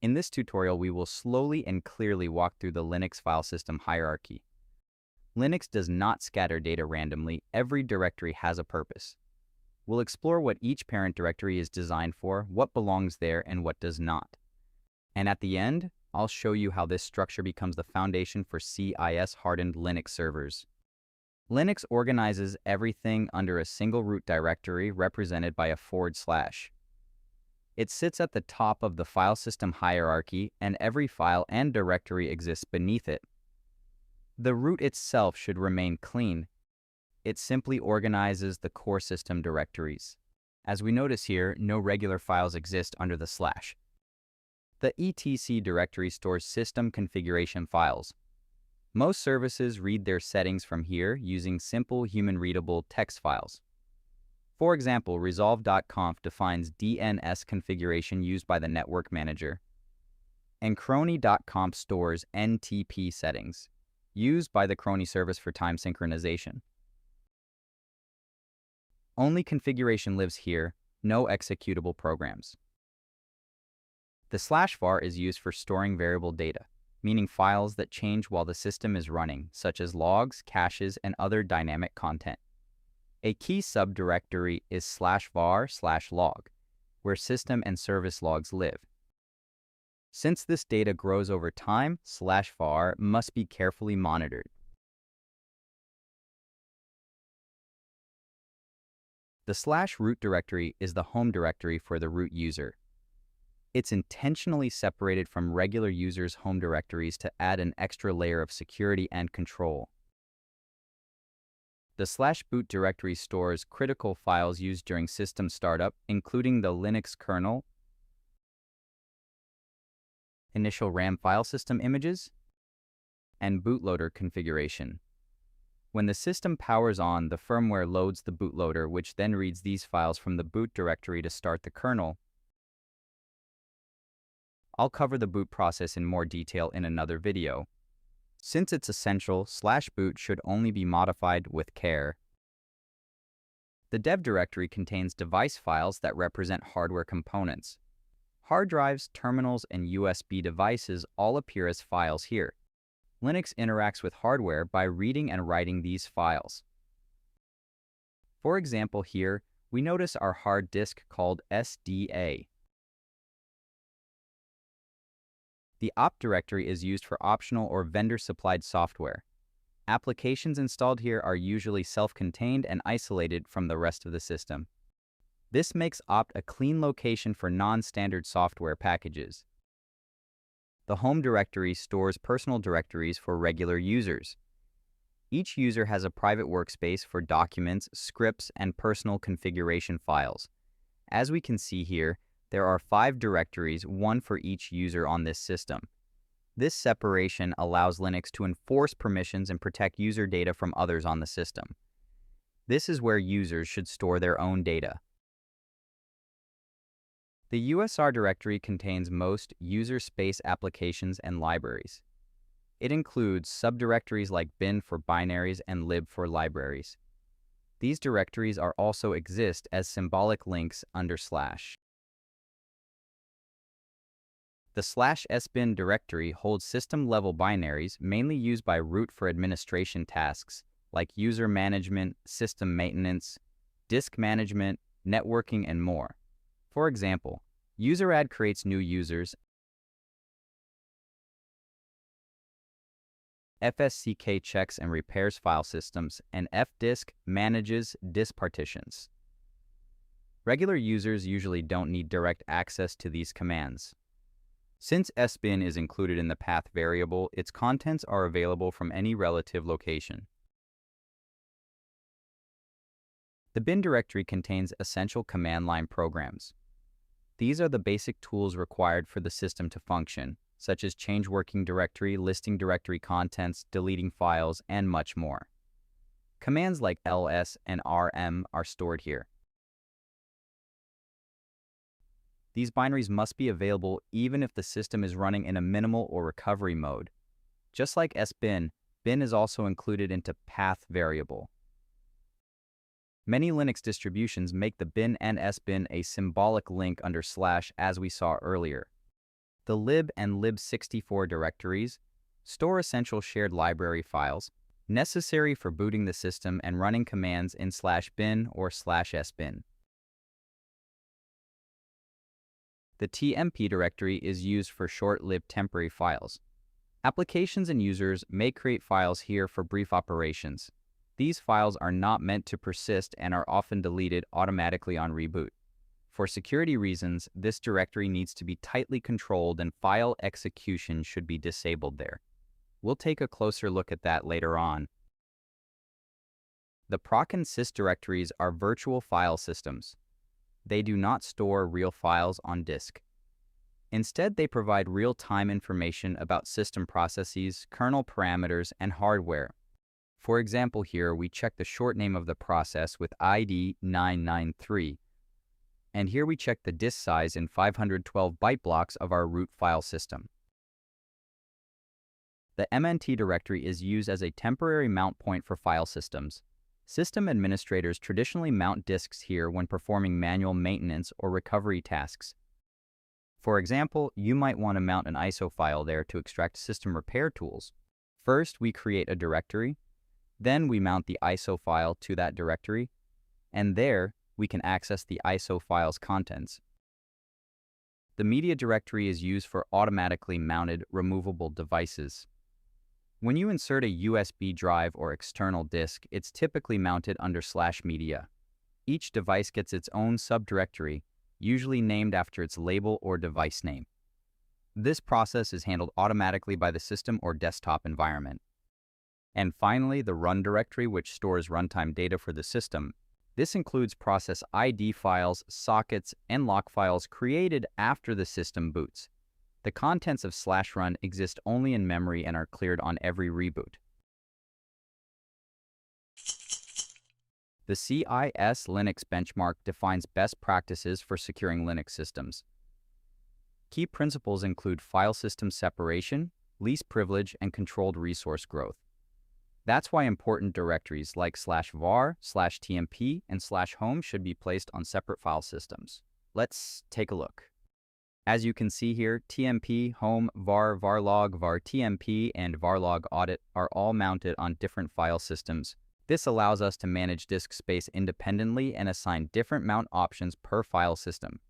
In this tutorial, we will slowly and clearly walk through the Linux file system hierarchy. Linux does not scatter data randomly. Every directory has a purpose. We'll explore what each parent directory is designed for, what belongs there, and what does not. And at the end, I'll show you how this structure becomes the foundation for CIS hardened Linux servers. Linux organizes everything under a single root directory represented by a /. It sits at the top of the file system hierarchy, and every file and directory exists beneath it. The root itself should remain clean. It simply organizes the core system directories. As we notice here, no regular files exist under the /. The etc directory stores system configuration files. Most services read their settings from here using simple human-readable text files. For example, resolve.conf defines DNS configuration used by the network manager, and crony.conf stores NTP settings, used by the crony service for time synchronization. Only configuration lives here, no executable programs. The /var is used for storing variable data, meaning files that change while the system is running, such as logs, caches, and other dynamic content. A key subdirectory is /var/log, where system and service logs live. Since this data grows over time, /var must be carefully monitored. The /root directory is the home directory for the root user. It's intentionally separated from regular users' home directories to add an extra layer of security and control. The /boot directory stores critical files used during system startup, including the Linux kernel, initial RAM file system images, and bootloader configuration. When the system powers on, the firmware loads the bootloader, which then reads these files from the boot directory to start the kernel. I'll cover the boot process in more detail in another video. Since it's essential, /boot should only be modified with care. The dev directory contains device files that represent hardware components. Hard drives, terminals, and USB devices all appear as files here. Linux interacts with hardware by reading and writing these files. For example, here, we notice our hard disk called SDA. The op directory is used for optional or vendor-supplied software. Applications installed here are usually self-contained and isolated from the rest of the system. This makes opt a clean location for non-standard software packages. The home directory stores personal directories for regular users. Each user has a private workspace for documents, scripts, and personal configuration files. As we can see here, there are 5 directories, one for each user on this system. This separation allows Linux to enforce permissions and protect user data from others on the system. This is where users should store their own data. The USR directory contains most user space applications and libraries. It includes subdirectories like bin for binaries and lib for libraries. These directories are also exist as symbolic links under /. The /sbin directory holds system-level binaries mainly used by root for administration tasks like user management, system maintenance, disk management, networking, and more. For example, useradd creates new users, fsck checks and repairs file systems, and fdisk manages disk partitions. Regular users usually don't need direct access to these commands. Since sbin is included in the path variable, its contents are available from any relative location. The bin directory contains essential command line programs. These are the basic tools required for the system to function, such as change working directory, listing directory contents, deleting files, and much more. Commands like ls and rm are stored here. These binaries must be available even if the system is running in a minimal or recovery mode. Just like sbin, bin is also included into path variable. Many Linux distributions make the bin and sbin a symbolic link under / as we saw earlier. The lib and lib64 directories store essential shared library files necessary for booting the system and running commands in /bin or /sbin. The tmp directory is used for short-lived temporary files. Applications and users may create files here for brief operations. These files are not meant to persist and are often deleted automatically on reboot. For security reasons, this directory needs to be tightly controlled and file execution should be disabled there. We'll take a closer look at that later on. The proc and sys directories are virtual file systems. They do not store real files on disk. Instead, they provide real-time information about system processes, kernel parameters, and hardware. For example, here we check the short name of the process with ID 993. And here we check the disk size in 512 byte blocks of our root file system. The MNT directory is used as a temporary mount point for file systems. System administrators traditionally mount disks here when performing manual maintenance or recovery tasks. For example, you might want to mount an ISO file there to extract system repair tools. First, we create a directory. Then we mount the ISO file to that directory. And there, we can access the ISO file's contents. The media directory is used for automatically mounted removable devices. When you insert a USB drive or external disk, it's typically mounted under /media. Each device gets its own subdirectory, usually named after its label or device name. This process is handled automatically by the system or desktop environment. And finally, the run directory, which stores runtime data for the system. This includes process ID files, sockets, and lock files created after the system boots. The contents of /run exist only in memory and are cleared on every reboot. The CIS Linux benchmark defines best practices for securing Linux systems. Key principles include file system separation, least privilege, and controlled resource growth. That's why important directories like /var, /tmp, and /home should be placed on separate file systems. Let's take a look. As you can see here, tmp, home, var, varlog, vartmp, and varlog audit are all mounted on different file systems. This allows us to manage disk space independently and assign different mount options per file system.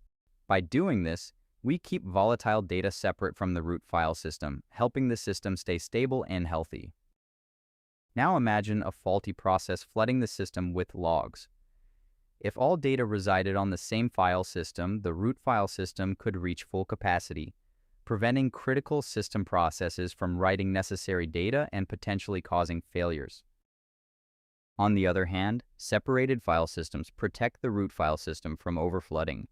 By doing this, we keep volatile data separate from the root file system, helping the system stay stable and healthy. Now imagine a faulty process flooding the system with logs. If all data resided on the same file system, the root file system could reach full capacity, preventing critical system processes from writing necessary data and potentially causing failures. On the other hand, separated file systems protect the root file system from overflooding.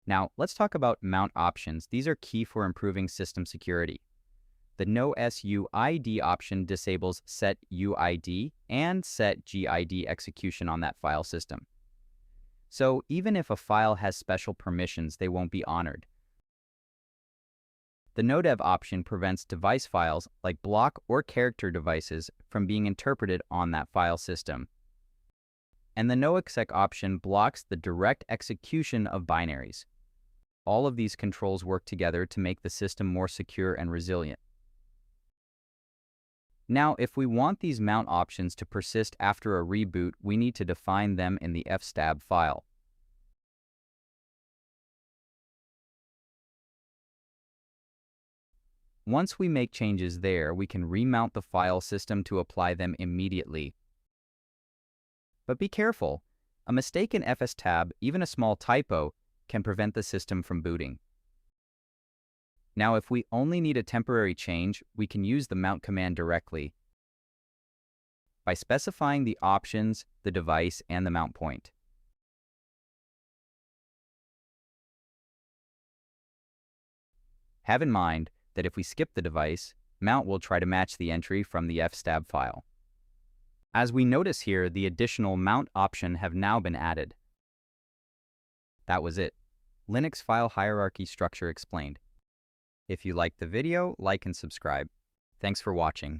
Now, let's talk about mount options. These are key for improving system security. The NoSUID option disables setUID and setGID execution on that file system. So even if a file has special permissions, they won't be honored. The NoDev option prevents device files like block or character devices from being interpreted on that file system. And the NoExec option blocks the direct execution of binaries. All of these controls work together to make the system more secure and resilient. Now, if we want these mount options to persist after a reboot, we need to define them in the fstab file. Once we make changes there, we can remount the file system to apply them immediately. But be careful. A mistake in fstab, even a small typo, can prevent the system from booting. Now, if we only need a temporary change, we can use the mount command directly by specifying the options, the device, and the mount point. Have in mind that if we skip the device, mount will try to match the entry from the fstab file. As we notice here, the additional mount option have now been added. That was it. Linux file hierarchy structure explained. If you liked the video, like and subscribe. Thanks for watching.